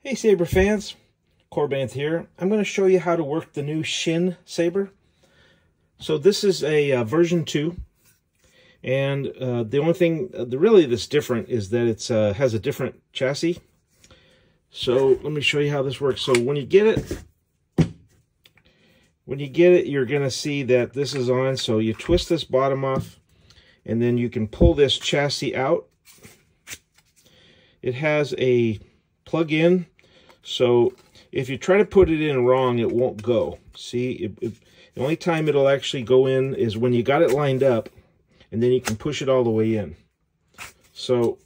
Hey Saber fans, Corbanth here. I'm going to show you how to work the new Shin Saber. So this is a version 2, and the only thing really that's different is that it has a different chassis. So let me show you how this works. So when you get it, you're going to see that this is on. So you twist this bottom off, and then you can pull this chassis out. It has a plug-in. So if you try to put it in wrong, it won't go. See, the only time it'll actually go in is when you got it lined up, and then you can push it all the way in. So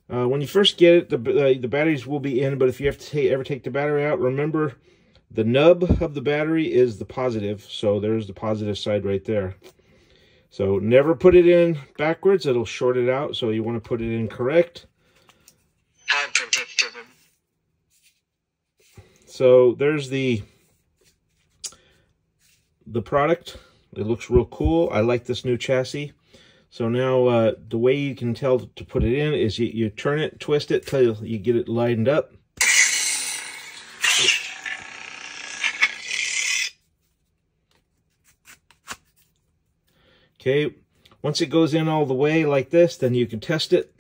when you first get it, the batteries will be in, but if you have to ever take the battery out, remember the nub of the battery is the positive. So there's the positive side right there. So never put it in backwards, it'll short it out. So you want to put it in correct. How predictable. So there's the product. It looks real cool. I like this new chassis. So now the way you can tell to put it in is you turn it, twist it till you get it lined up. Okay, once it goes in all the way like this, then you can test it.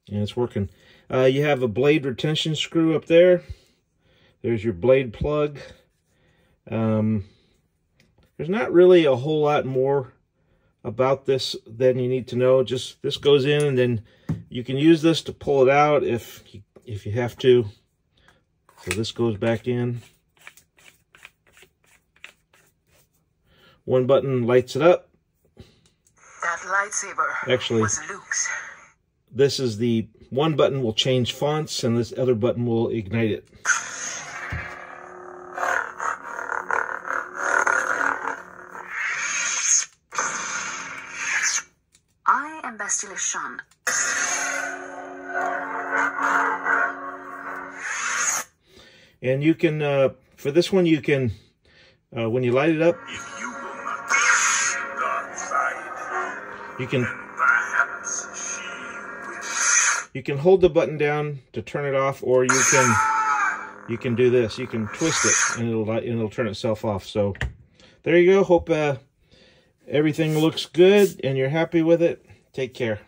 And it's working. You have a blade retention screw up there. There's your blade plug. There's not really a whole lot more about this than you need to know. Just this goes in, and then you can use this to pull it out if you have to. So this goes back in. One button lights it up. That lightsaber Actually, was Luke's. This is the one button will change fonts, and this other button will ignite it. I am Bastila Shan. And you can, for this one, you can, when you light it up, If you will not push the dark side, you can perhaps she will. you can hold the button down to turn it off, or you can do this. You can twist it, and it'll turn itself off. So there you go. Hope everything looks good and you're happy with it. Take care.